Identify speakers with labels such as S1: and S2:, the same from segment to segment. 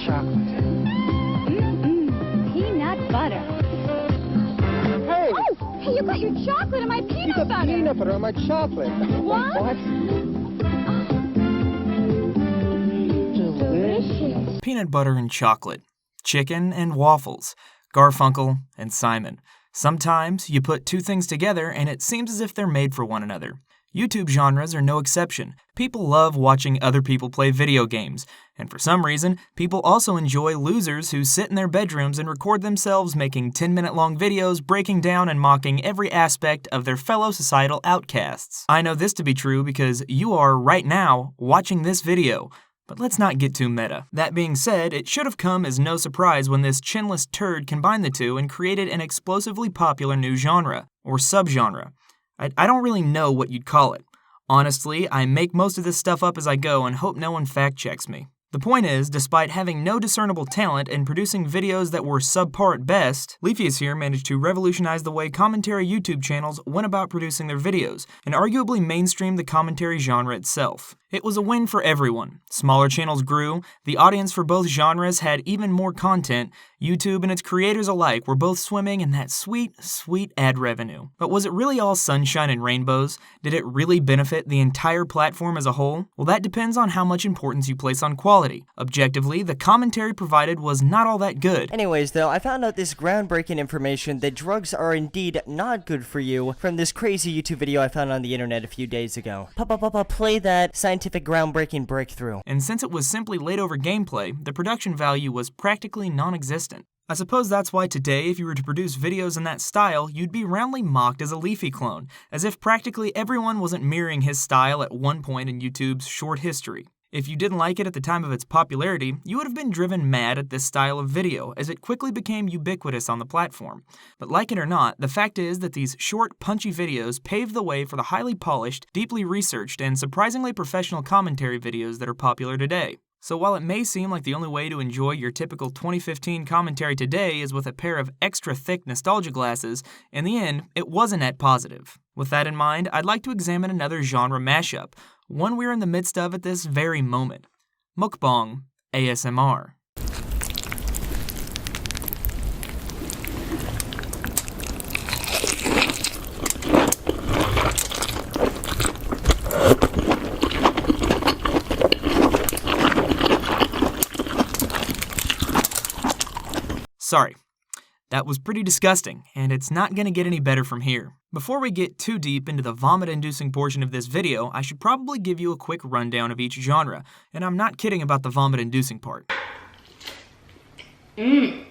S1: chocolate.
S2: Peanut butter.
S1: Hey!
S2: Oh, hey, you got your chocolate and my peanut butter.
S1: Peanut butter on my chocolate.
S2: What?
S1: What?
S2: Delicious.
S3: Peanut butter and chocolate, chicken and waffles, Garfunkel and Simon. Sometimes you put two things together and it seems as if they're made for one another. YouTube genres are no exception. People love watching other people play video games, and for some reason, people also enjoy losers who sit in their bedrooms and record themselves making 10-minute-long videos breaking down and mocking every aspect of their fellow societal outcasts. I know this to be true because you are, right now, watching this video. But let's not get too meta. That being said, it should have come as no surprise when this chinless turd combined the two and created an explosively popular new genre, or subgenre. I don't really know what you'd call it. Honestly, I make most of this stuff up as I go and hope no one fact-checks me. The point is, despite having no discernible talent and producing videos that were subpar at best, Leafeus here managed to revolutionize the way commentary YouTube channels went about producing their videos, and arguably mainstreamed the commentary genre itself. It was a win for everyone. Smaller channels grew, the audience for both genres had even more content, YouTube and its creators alike were both swimming in that sweet, sweet ad revenue. But was it really all sunshine and rainbows? Did it really benefit the entire platform as a whole? Well, that depends on how much importance you place on quality. Objectively, the commentary provided was not all that good.
S4: Anyways, though, I found out this groundbreaking information that drugs are indeed not good for you from this crazy YouTube video I found on the internet a few days ago. Play that scientific groundbreaking breakthrough.
S3: And since it was simply laid over gameplay, the production value was practically non-existent. I suppose that's why today, if you were to produce videos in that style, you'd be roundly mocked as a Leafy clone, as if practically everyone wasn't mirroring his style at one point in YouTube's short history. If you didn't like it at the time of its popularity, you would have been driven mad at this style of video, as it quickly became ubiquitous on the platform. But like it or not, the fact is that these short, punchy videos paved the way for the highly polished, deeply researched, and surprisingly professional commentary videos that are popular today. So while it may seem like the only way to enjoy your typical 2015 commentary today is with a pair of extra thick nostalgia glasses, in the end, it wasn't net positive. With that in mind, I'd like to examine another genre mashup, one we're in the midst of at this very moment. Mukbang ASMR. Sorry, that was pretty disgusting, and it's not gonna get any better from here. Before we get too deep into the vomit-inducing portion of this video, I should probably give you a quick rundown of each genre, and I'm not kidding about the vomit-inducing part. You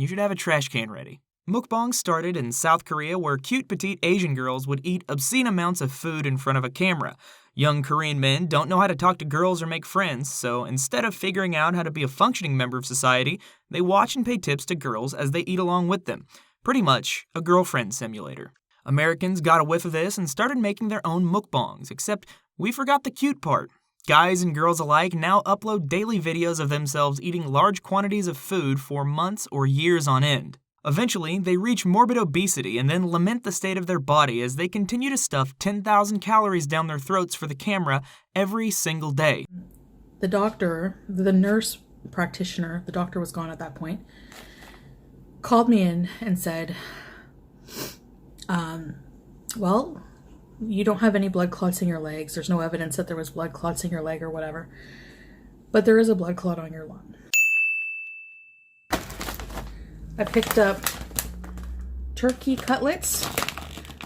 S3: should have a trash can ready. Mukbang started in South Korea, where cute petite Asian girls would eat obscene amounts of food in front of a camera. Young Korean men don't know how to talk to girls or make friends, so instead of figuring out how to be a functioning member of society, they watch and pay tips to girls as they eat along with them. Pretty much a girlfriend simulator. Americans got a whiff of this and started making their own mukbangs, except we forgot the cute part. Guys and girls alike now upload daily videos of themselves eating large quantities of food for months or years on end. Eventually, they reach morbid obesity and then lament the state of their body as they continue to stuff 10,000 calories down their throats for the camera every single day.
S5: The doctor, the nurse practitioner, the doctor was gone at that point, called me in and said, well, you don't have any blood clots in your legs. There's no evidence that there was blood clots in your leg or whatever, but there is a blood clot on your lung. I picked up turkey cutlets.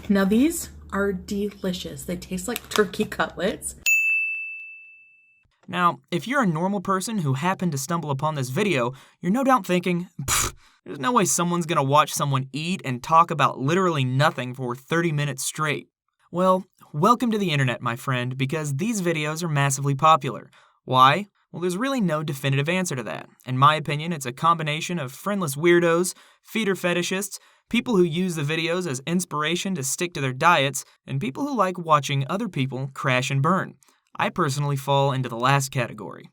S5: Now these are delicious. They taste like turkey cutlets.
S3: Now, if you're a normal person who happened to stumble upon this video, you're no doubt thinking, there's no way someone's gonna watch someone eat and talk about literally nothing for 30 minutes straight. Well, welcome to the internet, my friend, because these videos are massively popular. Why? Well, there's really no definitive answer to that. In my opinion, it's a combination of friendless weirdos, feeder fetishists, people who use the videos as inspiration to stick to their diets, and people who like watching other people crash and burn. I personally fall into the last category.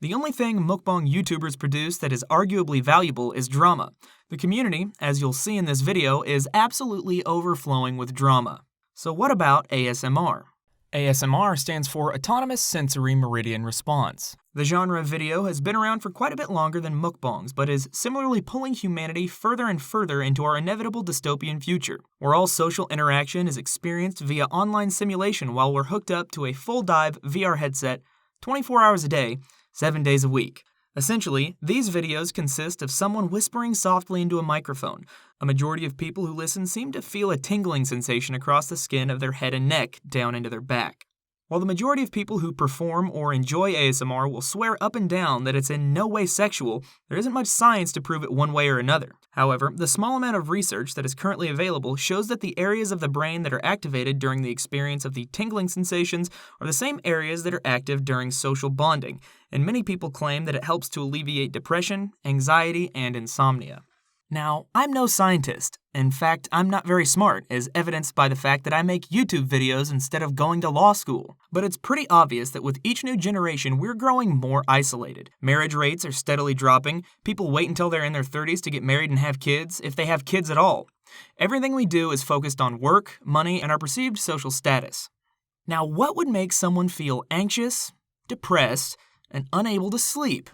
S3: The only thing mukbang YouTubers produce that is arguably valuable is drama. The community, as you'll see in this video, is absolutely overflowing with drama. So what about ASMR? ASMR stands for Autonomous Sensory Meridian Response. The genre of video has been around for quite a bit longer than mukbangs, but is similarly pulling humanity further and further into our inevitable dystopian future, where all social interaction is experienced via online simulation while we're hooked up to a full-dive VR headset 24 hours a day, 7 days a week. Essentially, these videos consist of someone whispering softly into a microphone. A majority of people who listen seem to feel a tingling sensation across the skin of their head and neck down into their back. While the majority of people who perform or enjoy ASMR will swear up and down that it's in no way sexual, there isn't much science to prove it one way or another. However, the small amount of research that is currently available shows that the areas of the brain that are activated during the experience of the tingling sensations are the same areas that are active during social bonding, and many people claim that it helps to alleviate depression, anxiety, and insomnia. Now, I'm no scientist. In fact, I'm not very smart, as evidenced by the fact that I make YouTube videos instead of going to law school. But it's pretty obvious that with each new generation, we're growing more isolated. Marriage rates are steadily dropping. People wait until they're in their 30s to get married and have kids, if they have kids at all. Everything we do is focused on work, money, and our perceived social status. Now, what would make someone feel anxious, depressed, and unable to sleep?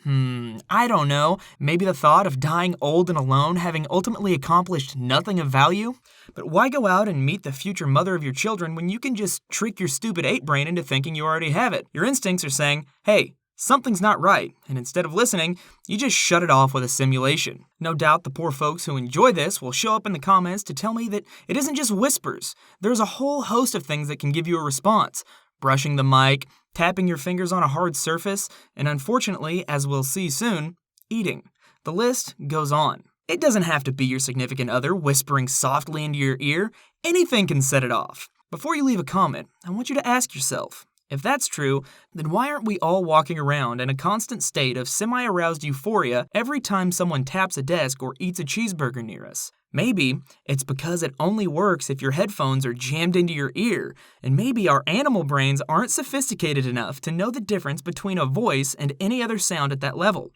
S3: I don't know. Maybe the thought of dying old and alone, having ultimately accomplished nothing of value? But why go out and meet the future mother of your children when you can just trick your stupid ape brain into thinking you already have it? Your instincts are saying, hey, something's not right, and instead of listening, you just shut it off with a simulation. No doubt the poor folks who enjoy this will show up in the comments to tell me that it isn't just whispers. There's a whole host of things that can give you a response. Brushing the mic, tapping your fingers on a hard surface, and unfortunately, as we'll see soon, eating. The list goes on. It doesn't have to be your significant other whispering softly into your ear. Anything can set it off. Before you leave a comment, I want you to ask yourself, if that's true, then why aren't we all walking around in a constant state of semi-aroused euphoria every time someone taps a desk or eats a cheeseburger near us? Maybe it's because it only works if your headphones are jammed into your ear, and maybe our animal brains aren't sophisticated enough to know the difference between a voice and any other sound at that level.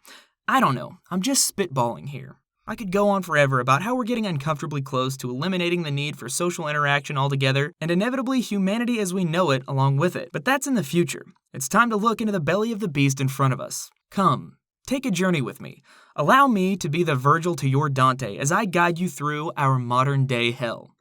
S3: I don't know, I'm just spitballing here. I could go on forever about how we're getting uncomfortably close to eliminating the need for social interaction altogether, and inevitably humanity as we know it along with it. But that's in the future. It's time to look into the belly of the beast in front of us. Come, take a journey with me. Allow me to be the Virgil to your Dante as I guide you through our modern-day hell.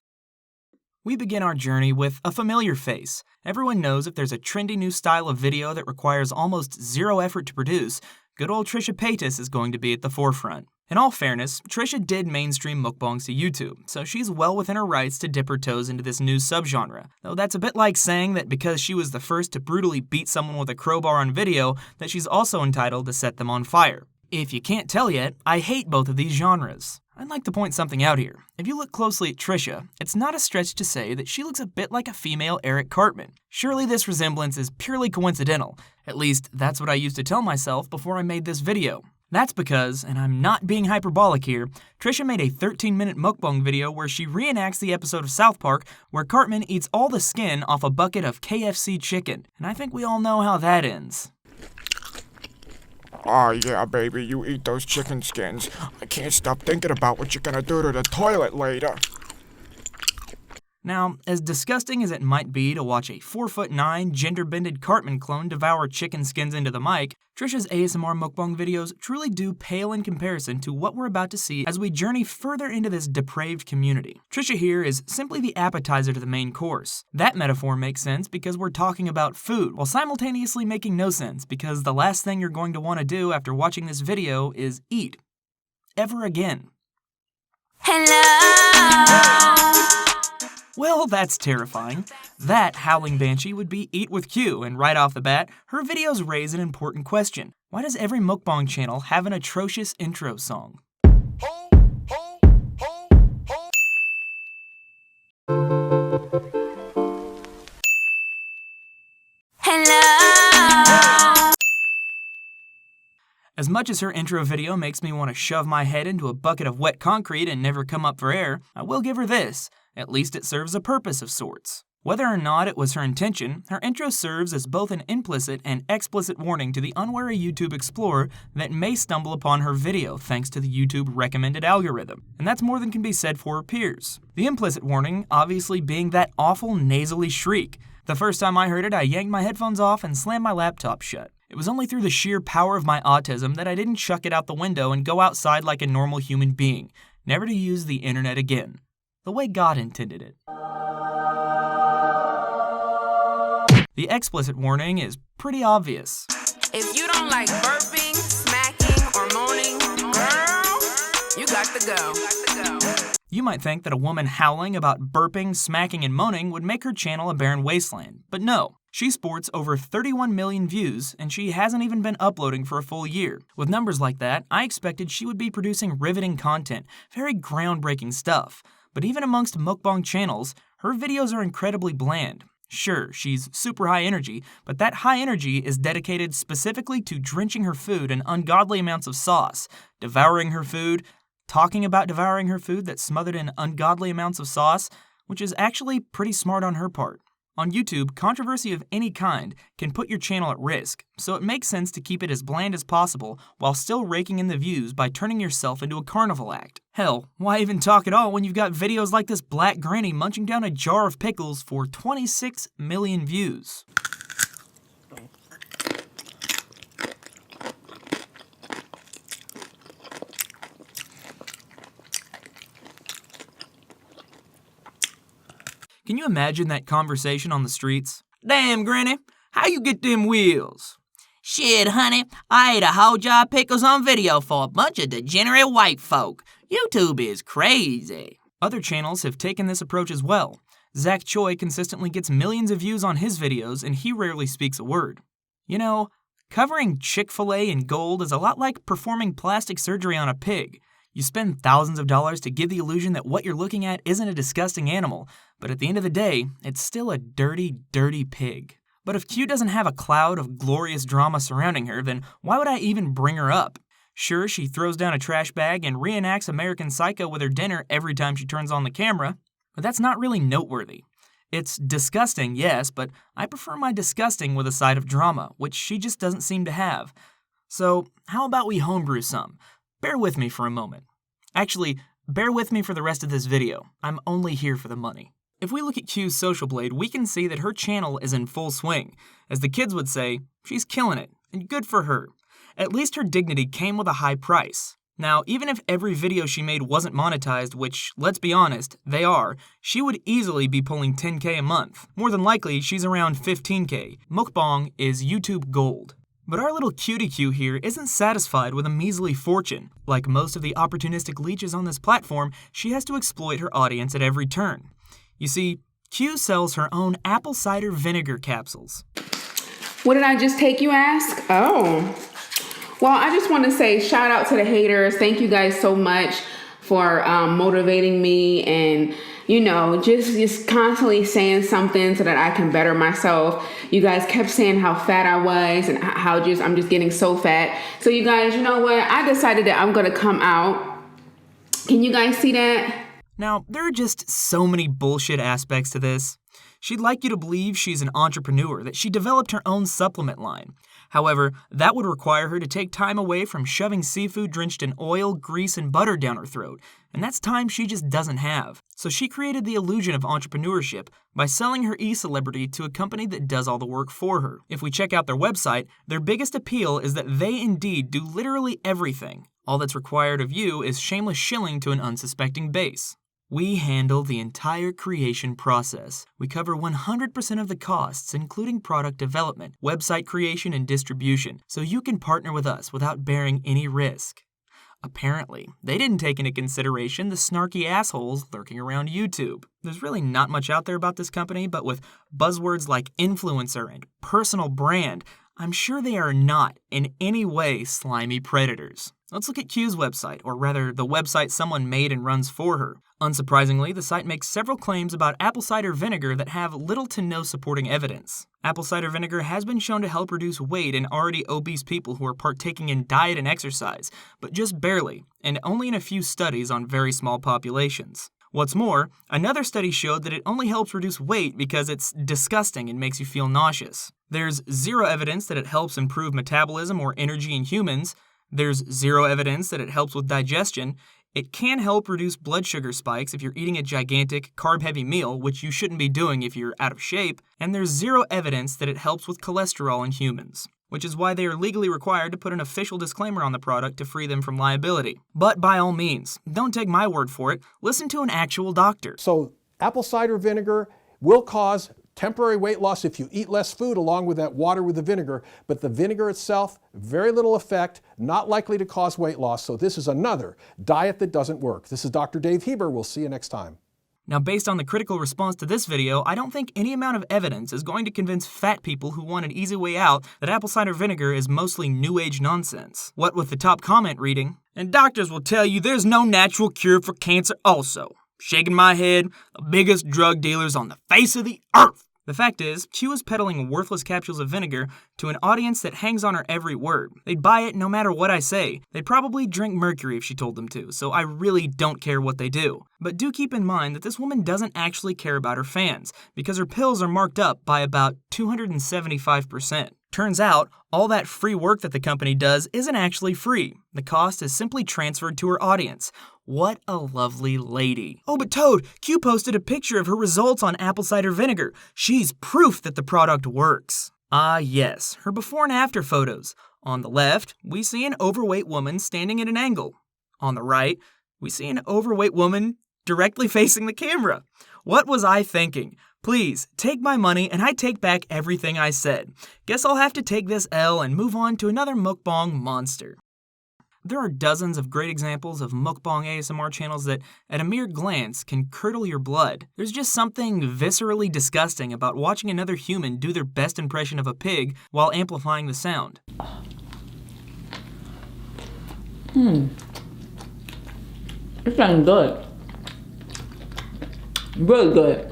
S3: We begin our journey with a familiar face. Everyone knows if there's a trendy new style of video that requires almost zero effort to produce, good old Trisha Paytas is going to be at the forefront. In all fairness, Trisha did mainstream mukbangs to YouTube, so she's well within her rights to dip her toes into this new subgenre, though that's a bit like saying that because she was the first to brutally beat someone with a crowbar on video, that she's also entitled to set them on fire. If you can't tell yet, I hate both of these genres. I'd like to point something out here. If you look closely at Trisha, it's not a stretch to say that she looks a bit like a female Eric Cartman. Surely this resemblance is purely coincidental. At least, that's what I used to tell myself before I made this video. That's because, and I'm not being hyperbolic here, Trisha made a 13-minute mukbang video where she reenacts the episode of South Park where Cartman eats all the skin off a bucket of KFC chicken. And I think we all know how that ends.
S6: Oh yeah, baby, you eat those chicken skins. I can't stop thinking about what you're gonna do to the toilet later.
S3: Now, as disgusting as it might be to watch a 4'9" gender-bended Cartman clone devour chicken skins into the mic, Trisha's ASMR mukbang videos truly do pale in comparison to what we're about to see as we journey further into this depraved community. Trisha here is simply the appetizer to the main course. That metaphor makes sense because we're talking about food, while simultaneously making no sense because the last thing you're going to want to do after watching this video is eat. Ever again.
S7: Hello!
S3: Well, that's terrifying. That howling banshee would be Eat with Q, and right off the bat, her videos raise an important question. Why does every mukbang channel have an atrocious intro song?
S7: Hello!
S3: As much as her intro video makes me want to shove my head into a bucket of wet concrete and never come up for air, I will give her this. At least it serves a purpose of sorts. Whether or not it was her intention, her intro serves as both an implicit and explicit warning to the unwary YouTube explorer that may stumble upon her video thanks to the YouTube recommended algorithm, and that's more than can be said for her peers. The implicit warning obviously being that awful nasally shriek. The first time I heard it, I yanked my headphones off and slammed my laptop shut. It was only through the sheer power of my autism that I didn't chuck it out the window and go outside like a normal human being, never to use the internet again, the way God intended it. The explicit warning is pretty obvious.
S7: If you don't like burping, smacking, or moaning, girl, you got to go.
S3: You might think that a woman howling about burping, smacking, and moaning would make her channel a barren wasteland, but no. She sports over 31 million views, and she hasn't even been uploading for a full year. With numbers like that, I expected she would be producing riveting content, very groundbreaking stuff. But even amongst mukbang channels, her videos are incredibly bland. Sure, she's super high energy, but that high energy is dedicated specifically to drenching her food in ungodly amounts of sauce, devouring her food, talking about devouring her food that's smothered in ungodly amounts of sauce, which is actually pretty smart on her part. On YouTube, controversy of any kind can put your channel at risk, so it makes sense to keep it as bland as possible while still raking in the views by turning yourself into a carnival act. Hell, why even talk at all when you've got videos like this black granny munching down a jar of pickles for 26 million views? Can you imagine that conversation on the streets? Damn, Granny, how you get them wheels?
S8: Shit, honey, I ate a whole jar of pickles on video for a bunch of degenerate white folk. YouTube is crazy.
S3: Other channels have taken this approach as well. Zach Choi consistently gets millions of views on his videos and he rarely speaks a word. You know, covering Chick-fil-A in gold is a lot like performing plastic surgery on a pig. You spend thousands of dollars to give the illusion that what you're looking at isn't a disgusting animal, but at the end of the day, it's still a dirty, dirty pig. But if Q doesn't have a cloud of glorious drama surrounding her, then why would I even bring her up? Sure, she throws down a trash bag and reenacts American Psycho with her dinner every time she turns on the camera, but that's not really noteworthy. It's disgusting, yes, but I prefer my disgusting with a side of drama, which she just doesn't seem to have. So, how about we homebrew some? Bear with me for a moment. Actually, bear with me for the rest of this video. I'm only here for the money. If we look at Q's Social Blade, we can see that her channel is in full swing. As the kids would say, she's killing it, and good for her. At least her dignity came with a high price. Now, even if every video she made wasn't monetized, which, let's be honest, they are, she would easily be pulling 10K a month. More than likely, she's around 15K. Mukbang is YouTube gold. But our little cutie Q here isn't satisfied with a measly fortune. Like most of the opportunistic leeches on this platform, she has to exploit her audience at every turn. You see, Q sells her own apple cider vinegar capsules.
S9: What did I just take, you ask? Oh. Well, I just want to say shout out to the haters. Thank you guys so much for motivating me and, you know, just constantly saying something so that I can better myself. You guys kept saying how fat I was and how I'm just getting so fat. So you guys, you know what? I decided that I'm going to come out. Can you guys see that?
S3: Now, there are just so many bullshit aspects to this. She'd like you to believe she's an entrepreneur, that she developed her own supplement line. However, that would require her to take time away from shoving seafood drenched in oil, grease, and butter down her throat, and that's time she just doesn't have. So she created the illusion of entrepreneurship by selling her e-celebrity to a company that does all the work for her. If we check out their website, their biggest appeal is that they indeed do literally everything. All that's required of you is shameless shilling to an unsuspecting base. We handle the entire creation process. We cover 100% of the costs, including product development, website creation, and distribution, so you can partner with us without bearing any risk. Apparently, they didn't take into consideration the snarky assholes lurking around YouTube. There's really not much out there about this company, but with buzzwords like influencer and personal brand, I'm sure they are not in any way slimy predators. Let's look at Q's website, or rather, the website someone made and runs for her. Unsurprisingly, the site makes several claims about apple cider vinegar that have little to no supporting evidence. Apple cider vinegar has been shown to help reduce weight in already obese people who are partaking in diet and exercise, but just barely, and only in a few studies on very small populations. What's more, another study showed that it only helps reduce weight because it's disgusting and makes you feel nauseous. There's zero evidence that it helps improve metabolism or energy in humans. There's zero evidence that it helps with digestion. It can help reduce blood sugar spikes if you're eating a gigantic, carb-heavy meal, which you shouldn't be doing if you're out of shape. And there's zero evidence that it helps with cholesterol in humans, which is why they are legally required to put an official disclaimer on the product to free them from liability. But by all means, don't take my word for it. Listen to an actual doctor.
S10: So apple cider vinegar will cause temporary weight loss if you eat less food along with that water with the vinegar, but the vinegar itself, very little effect, not likely to cause weight loss. So this is another diet that doesn't work. This is Dr. Dave Heber. We'll see you next time.
S3: Now, based on the critical response to this video, I don't think any amount of evidence is going to convince fat people who want an easy way out that apple cider vinegar is mostly new age nonsense. What with the top comment reading, "And doctors will tell you there's no natural cure for cancer also. Shaking my head, the biggest drug dealers on the face of the earth." The fact is, she was peddling worthless capsules of vinegar to an audience that hangs on her every word. They'd buy it no matter what I say. They'd probably drink mercury if she told them to, so I really don't care what they do. But do keep in mind that this woman doesn't actually care about her fans, because her pills are marked up by about 275%. Turns out, all that free work that the company does isn't actually free. The cost is simply transferred to her audience. What a lovely lady. Oh, but Toad, Q posted a picture of her results on apple cider vinegar. She's proof that the product works. Ah, yes, her before and after photos. On the left, we see an overweight woman standing at an angle. On the right, we see an overweight woman directly facing the camera. What was I thinking? Please, take my money and I take back everything I said. Guess I'll have to take this L and move on to another mukbang monster. There are dozens of great examples of mukbang ASMR channels that, at a mere glance, can curdle your blood. There's just something viscerally disgusting about watching another human do their best impression of a pig while amplifying the sound.
S9: It's sounds good. Really good.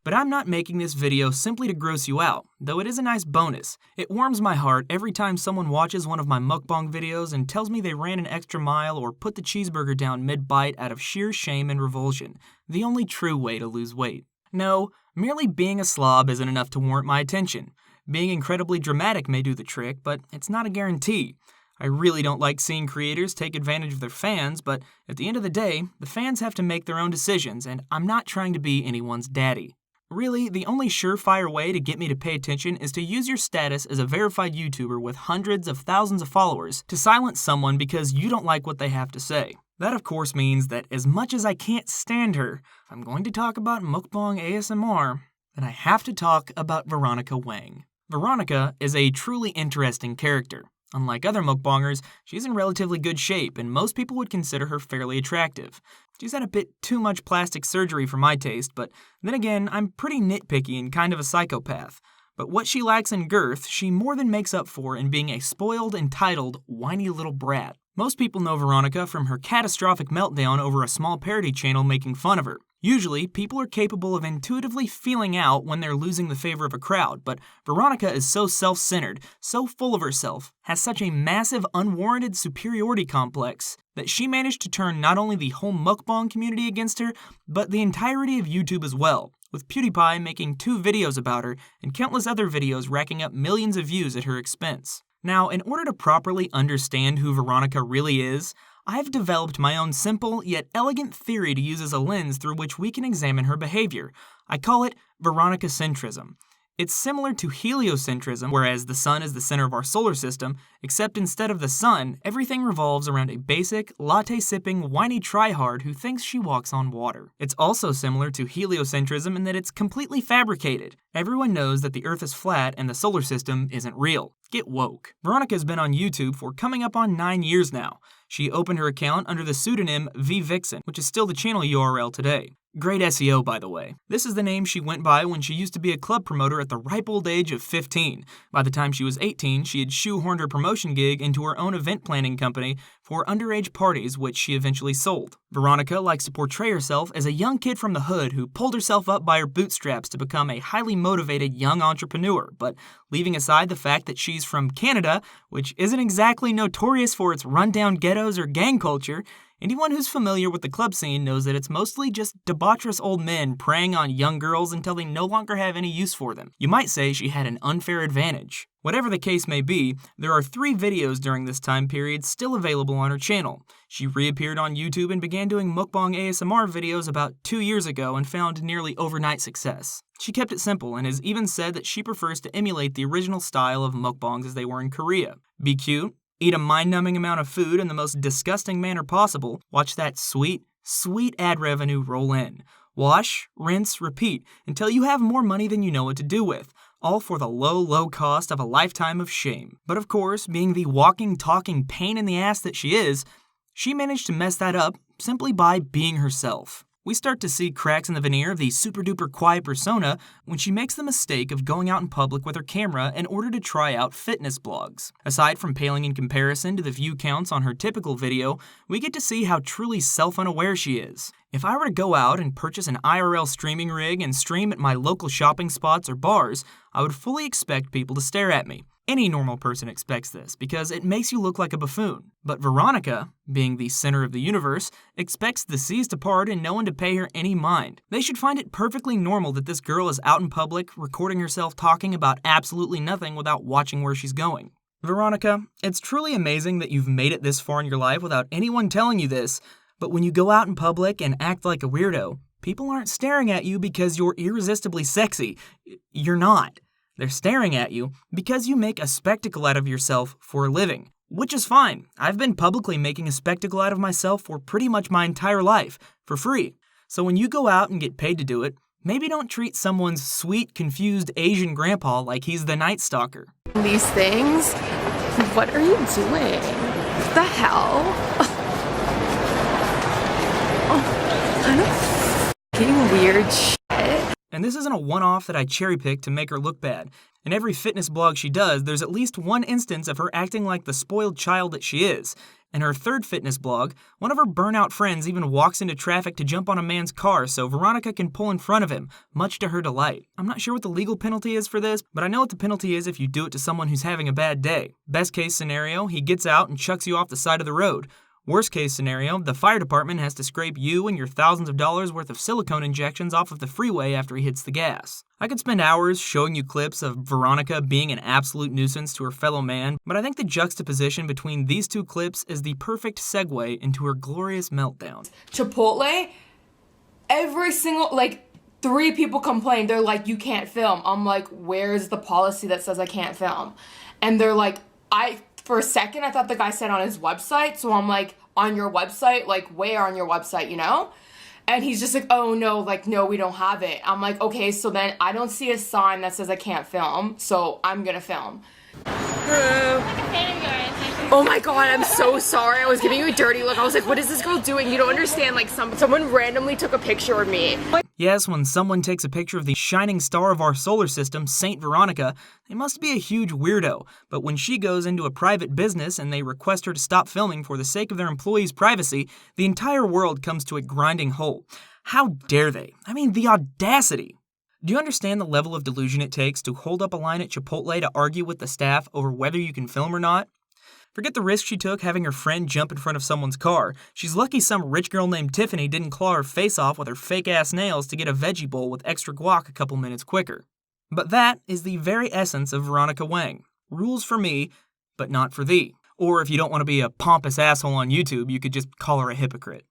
S3: But I'm not making this video simply to gross you out, though it is a nice bonus. It warms my heart every time someone watches one of my mukbang videos and tells me they ran an extra mile or put the cheeseburger down mid-bite out of sheer shame and revulsion, the only true way to lose weight. No, merely being a slob isn't enough to warrant my attention. Being incredibly dramatic may do the trick, but it's not a guarantee. I really don't like seeing creators take advantage of their fans, but at the end of the day, the fans have to make their own decisions, and I'm not trying to be anyone's daddy. Really, the only surefire way to get me to pay attention is to use your status as a verified YouTuber with hundreds of thousands of followers to silence someone because you don't like what they have to say. That, of course, means that as much as I can't stand her, if I'm going to talk about mukbang ASMR, then I have to talk about Veronica Wang. Veronica is a truly interesting character. Unlike other mukbangers, she's in relatively good shape, and most people would consider her fairly attractive. She's had a bit too much plastic surgery for my taste, but then again, I'm pretty nitpicky and kind of a psychopath. But what she lacks in girth, she more than makes up for in being a spoiled, entitled, whiny little brat. Most people know Veronica from her catastrophic meltdown over a small parody channel making fun of her. Usually, people are capable of intuitively feeling out when they're losing the favor of a crowd, but Veronica is so self-centered, so full of herself, has such a massive, unwarranted superiority complex, that she managed to turn not only the whole mukbang community against her, but the entirety of YouTube as well, with PewDiePie making 2 videos about her and countless other videos racking up millions of views at her expense. Now, in order to properly understand who Veronica really is, I've developed my own simple yet elegant theory to use as a lens through which we can examine her behavior. I call it Veronica-centrism. It's similar to heliocentrism, whereas the sun is the center of our solar system, except instead of the sun, everything revolves around a basic, latte-sipping, whiny tryhard who thinks she walks on water. It's also similar to heliocentrism in that it's completely fabricated. Everyone knows that the Earth is flat and the solar system isn't real. Get woke. Veronica's been on YouTube for coming up on 9 years now. She opened her account under the pseudonym VVixen, which is still the channel URL today. Great SEO, by the way. This is the name she went by when she used to be a club promoter at the ripe old age of 15. By the time she was 18, she had shoehorned her promotion gig into her own event planning company for underage parties, which she eventually sold. Veronica likes to portray herself as a young kid from the hood who pulled herself up by her bootstraps to become a highly motivated young entrepreneur, but leaving aside the fact that she's from Canada, which isn't exactly notorious for its rundown ghettos or gang culture, Anyone who's familiar with the club scene knows that it's mostly just debaucherous old men preying on young girls until they no longer have any use for them. You might say she had an unfair advantage. Whatever the case may be, there are 3 videos during this time period still available on her channel. She reappeared on YouTube and began doing mukbang ASMR videos about 2 years ago and found nearly overnight success. She kept it simple and has even said that she prefers to emulate the original style of mukbangs as they were in Korea. Be cute, eat a mind-numbing amount of food in the most disgusting manner possible, watch that sweet, sweet ad revenue roll in. Wash, rinse, repeat, until you have more money than you know what to do with. All for the low, low cost of a lifetime of shame. But of course, being the walking, talking pain in the ass that she is, she managed to mess that up simply by being herself. We start to see cracks in the veneer of the super-duper quiet persona when she makes the mistake of going out in public with her camera in order to try out fitness blogs. Aside from paling in comparison to the view counts on her typical video, we get to see how truly self-unaware she is. If I were to go out and purchase an IRL streaming rig and stream at my local shopping spots or bars, I would fully expect people to stare at me. Any normal person expects this because it makes you look like a buffoon. But Veronica, being the center of the universe, expects the seas to part and no one to pay her any mind. They should find it perfectly normal that this girl is out in public, recording herself talking about absolutely nothing without watching where she's going. Veronica, it's truly amazing that you've made it this far in your life without anyone telling you this, but when you go out in public and act like a weirdo, people aren't staring at you because you're irresistibly sexy. You're not. They're staring at you because you make a spectacle out of yourself for a living. Which is fine. I've been publicly making a spectacle out of myself for pretty much my entire life, for free. So when you go out and get paid to do it, maybe don't treat someone's sweet, confused Asian grandpa like he's the Night Stalker.
S11: These things? What are you doing? What the hell? Oh, kind of fucking weird shit.
S3: And this isn't a one-off that I cherry-picked to make her look bad. In every fitness blog she does, there's at least one instance of her acting like the spoiled child that she is. In her 3rd fitness blog, one of her burnout friends even walks into traffic to jump on a man's car so Veronica can pull in front of him, much to her delight. I'm not sure what the legal penalty is for this, but I know what the penalty is if you do it to someone who's having a bad day. Best case scenario, he gets out and chucks you off the side of the road. Worst case scenario, the fire department has to scrape you and your thousands of dollars worth of silicone injections off of the freeway after he hits the gas. I could spend hours showing you clips of Veronica being an absolute nuisance to her fellow man, but I think the juxtaposition between these 2 clips is the perfect segue into her glorious meltdown.
S12: Chipotle, every single, 3 people complained. They're like, you can't film. I'm like, where's the policy that says I can't film? And they're like, for a second, I thought the guy said on his website, so I'm like, on your website? Like, where on your website, you know? And he's just like, oh, no, no, we don't have it. I'm like, okay, so then I don't see a sign that says I can't film, so I'm gonna film. Oh my god, I'm so sorry. I was giving you a dirty look. I was like, what is this girl doing? You don't understand. Like, someone randomly took a picture of me.
S3: Yes, when someone takes a picture of the shining star of our solar system, Saint Veronica, they must be a huge weirdo. But when she goes into a private business and they request her to stop filming for the sake of their employees' privacy, the entire world comes to a grinding halt. How dare they? I mean, the audacity. Do you understand the level of delusion it takes to hold up a line at Chipotle to argue with the staff over whether you can film or not? Forget the risk she took having her friend jump in front of someone's car. She's lucky some rich girl named Tiffany didn't claw her face off with her fake-ass nails to get a veggie bowl with extra guac a couple minutes quicker. But that is the very essence of Veronica Wang. Rules for me, but not for thee. Or if you don't want to be a pompous asshole on YouTube, you could just call her a hypocrite.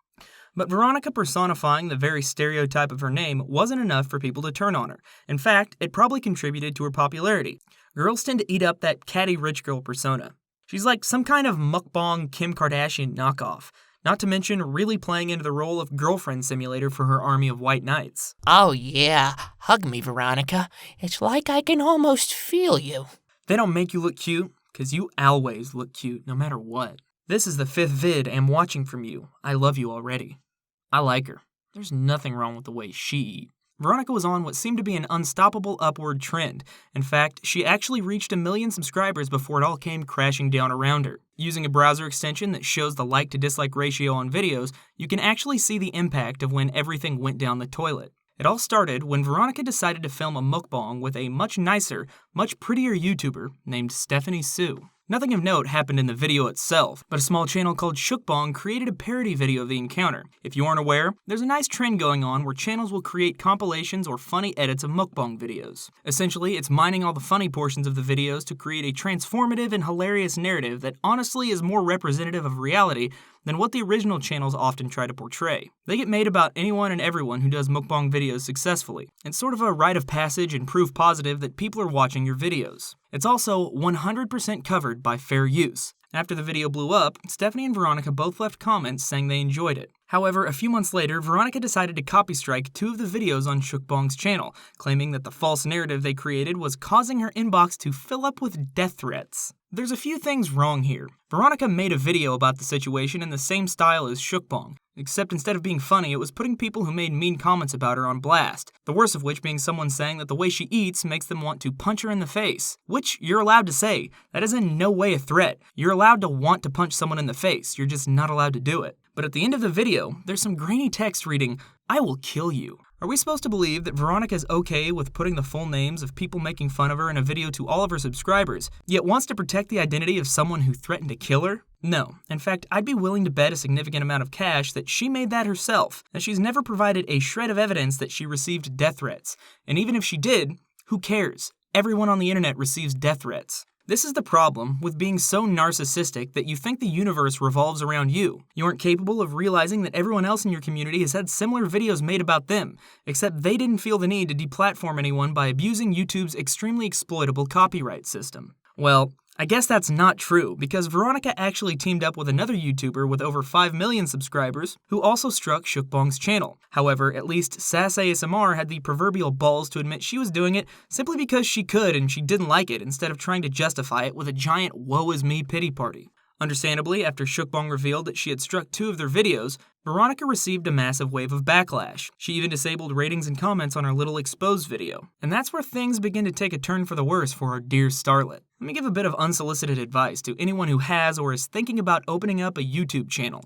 S3: But Veronica personifying the very stereotype of her name wasn't enough for people to turn on her. In fact, it probably contributed to her popularity. Girls tend to eat up that catty rich girl persona. She's like some kind of mukbang Kim Kardashian knockoff, not to mention really playing into the role of girlfriend simulator for her army of white knights.
S8: Oh yeah, hug me, Veronica. It's like I can almost feel you.
S3: They don't make you look cute, because you always look cute no matter what. This is the 5th vid I'm watching from you. I love you already. I like her. There's nothing wrong with the way she eats. Veronica was on what seemed to be an unstoppable upward trend. In fact, she actually reached 1 million subscribers before it all came crashing down around her. Using a browser extension that shows the like to dislike ratio on videos, you can actually see the impact of when everything went down the toilet. It all started when Veronica decided to film a mukbang with a much nicer, much prettier YouTuber named Stephanie Sue. Nothing of note happened in the video itself, but a small channel called Mukbang created a parody video of the encounter. If you aren't aware, there's a nice trend going on where channels will create compilations or funny edits of mukbang videos. Essentially, it's mining all the funny portions of the videos to create a transformative and hilarious narrative that honestly is more representative of reality than what the original channels often try to portray. They get made about anyone and everyone who does mukbang videos successfully. It's sort of a rite of passage and proof positive that people are watching your videos. It's also 100% covered by fair use. After the video blew up, Stephanie and Veronica both left comments saying they enjoyed it. However, a few months later, Veronica decided to copy strike 2 of the videos on Mukbang's channel, claiming that the false narrative they created was causing her inbox to fill up with death threats. There's a few things wrong here. Veronica made a video about the situation in the same style as Mukbang, except instead of being funny, it was putting people who made mean comments about her on blast, the worst of which being someone saying that the way she eats makes them want to punch her in the face. Which you're allowed to say. That is in no way a threat. You're allowed to want to punch someone in the face, you're just not allowed to do it. But at the end of the video, there's some grainy text reading, "I will kill you." Are we supposed to believe that Veronica's okay with putting the full names of people making fun of her in a video to all of her subscribers, yet wants to protect the identity of someone who threatened to kill her? No. In fact, I'd be willing to bet a significant amount of cash that she made that herself, as she's never provided a shred of evidence that she received death threats. And even if she did, who cares? Everyone on the internet receives death threats. This is the problem with being so narcissistic that you think the universe revolves around you. You aren't capable of realizing that everyone else in your community has had similar videos made about them, except they didn't feel the need to deplatform anyone by abusing YouTube's extremely exploitable copyright system. Well, I guess that's not true, because Veronica actually teamed up with another YouTuber with over 5 million subscribers who also struck Mukbang's channel. However, at least Sass ASMR had the proverbial balls to admit she was doing it simply because she could and she didn't like it, instead of trying to justify it with a giant woe is me pity party. Understandably, after Mukbang revealed that she had struck 2 of their videos, Veronica received a massive wave of backlash. She even disabled ratings and comments on her little exposed video. And that's where things begin to take a turn for the worse for our dear starlet. Let me give a bit of unsolicited advice to anyone who has or is thinking about opening up a YouTube channel.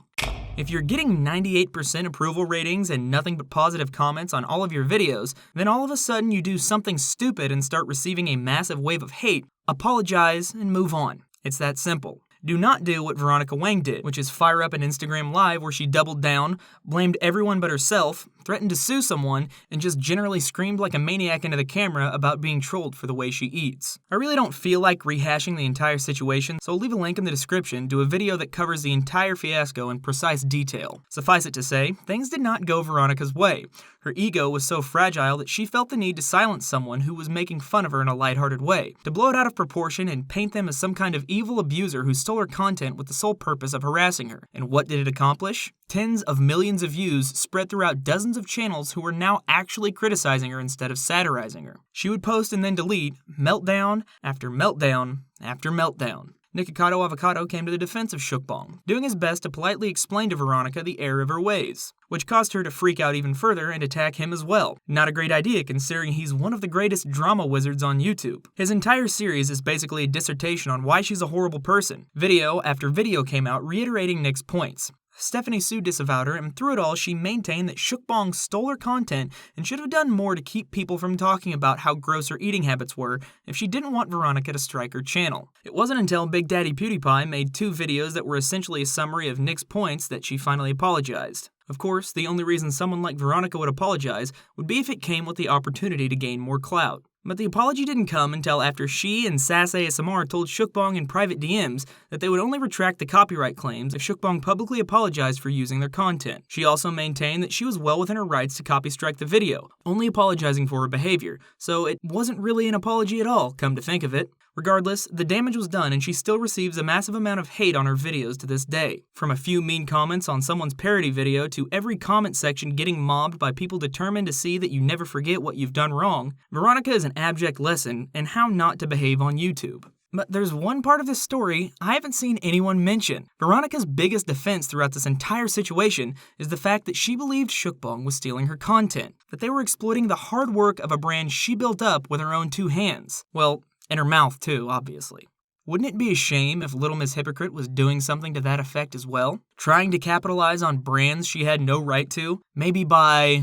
S3: If you're getting 98% approval ratings and nothing but positive comments on all of your videos, then all of a sudden you do something stupid and start receiving a massive wave of hate, apologize and move on. It's that simple. Do not do what Veronica Wang did, which is fire up an Instagram live where she doubled down, blamed everyone but herself, threatened to sue someone, and just generally screamed like a maniac into the camera about being trolled for the way she eats. I really don't feel like rehashing the entire situation, so I'll leave a link in the description to a video that covers the entire fiasco in precise detail. Suffice it to say, things did not go Veronica's way. Her ego was so fragile that she felt the need to silence someone who was making fun of her in a lighthearted way, to blow it out of proportion and paint them as some kind of evil abuser who stole her content with the sole purpose of harassing her. And what did it accomplish? Tens of millions of views spread throughout dozens of channels who were now actually criticizing her instead of satirizing her. She would post and then delete meltdown after meltdown after meltdown. Nikocado Avocado came to the defense of Mukbang, doing his best to politely explain to Veronica the error of her ways, which caused her to freak out even further and attack him as well. Not a great idea considering he's one of the greatest drama wizards on YouTube. His entire series is basically a dissertation on why she's a horrible person. Video after video came out reiterating Nick's points. Stephanie Sue disavowed her, and through it all, she maintained that Mukbang stole her content and should have done more to keep people from talking about how gross her eating habits were if she didn't want Veronica to strike her channel. It wasn't until Big Daddy PewDiePie made 2 videos that were essentially a summary of Nick's points that she finally apologized. Of course, the only reason someone like Veronica would apologize would be if it came with the opportunity to gain more clout. But the apology didn't come until after she and Sass ASMR told Mukbang in private DMs that they would only retract the copyright claims if Mukbang publicly apologized for using their content. She also maintained that she was well within her rights to copy strike the video, only apologizing for her behavior, so it wasn't really an apology at all, come to think of it. Regardless, the damage was done and she still receives a massive amount of hate on her videos to this day. From a few mean comments on someone's parody video to every comment section getting mobbed by people determined to see that you never forget what you've done wrong, Veronica is an abject lesson in how not to behave on YouTube. But there's one part of this story I haven't seen anyone mention. Veronica's biggest defense throughout this entire situation is the fact that she believed Mukbang was stealing her content, that they were exploiting the hard work of a brand she built up with her own 2 hands. Well, and her mouth too, obviously. Wouldn't it be a shame if Little Miss Hypocrite was doing something to that effect as well? Trying to capitalize on brands she had no right to? Maybe by,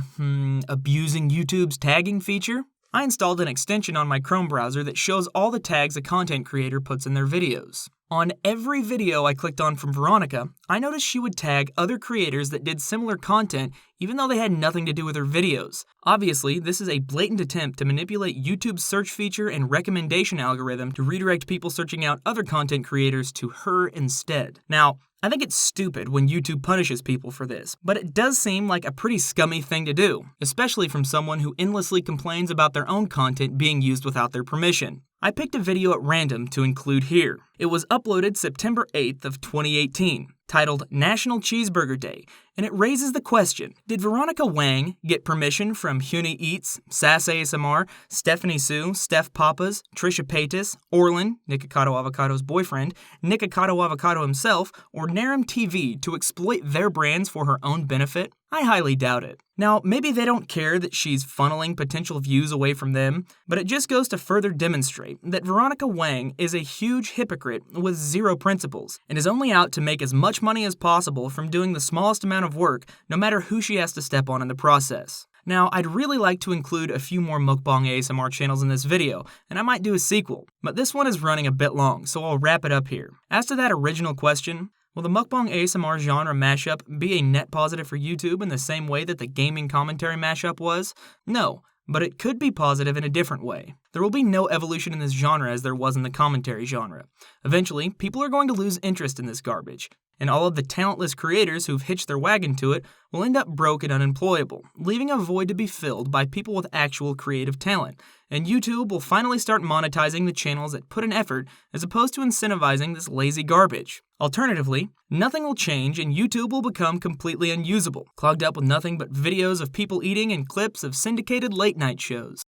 S3: abusing YouTube's tagging feature? I installed an extension on my Chrome browser that shows all the tags a content creator puts in their videos. On every video I clicked on from Veronica, I noticed she would tag other creators that did similar content even though they had nothing to do with her videos. Obviously, this is a blatant attempt to manipulate YouTube's search feature and recommendation algorithm to redirect people searching out other content creators to her instead. Now, I think it's stupid when YouTube punishes people for this, but it does seem like a pretty scummy thing to do, especially from someone who endlessly complains about their own content being used without their permission. I picked a video at random to include here. It was uploaded September 8th of 2018, titled National Cheeseburger Day, and it raises the question, did Veronica Wang get permission from Huni Eats, Sass ASMR, Stephanie Sue, Steph Papas, Trisha Paytas, Orlin, Nikocado Avocado's boyfriend, Nikocado Avocado himself, or Narum TV to exploit their brands for her own benefit? I highly doubt it. Now, maybe they don't care that she's funneling potential views away from them, but it just goes to further demonstrate that Veronica Wang is a huge hypocrite with zero principles, and is only out to make as much money as possible from doing the smallest amount of work, no matter who she has to step on in the process. Now, I'd really like to include a few more Mukbang ASMR channels in this video, and I might do a sequel, but this one is running a bit long, so I'll wrap it up here. As to that original question, will the Mukbang ASMR genre mashup be a net positive for YouTube in the same way that the gaming commentary mashup was? No, but it could be positive in a different way. There will be no evolution in this genre as there was in the commentary genre. Eventually, people are going to lose interest in this garbage, and all of the talentless creators who've hitched their wagon to it will end up broke and unemployable, leaving a void to be filled by people with actual creative talent. And YouTube will finally start monetizing the channels that put in effort as opposed to incentivizing this lazy garbage. Alternatively, nothing will change and YouTube will become completely unusable, clogged up with nothing but videos of people eating and clips of syndicated late-night shows.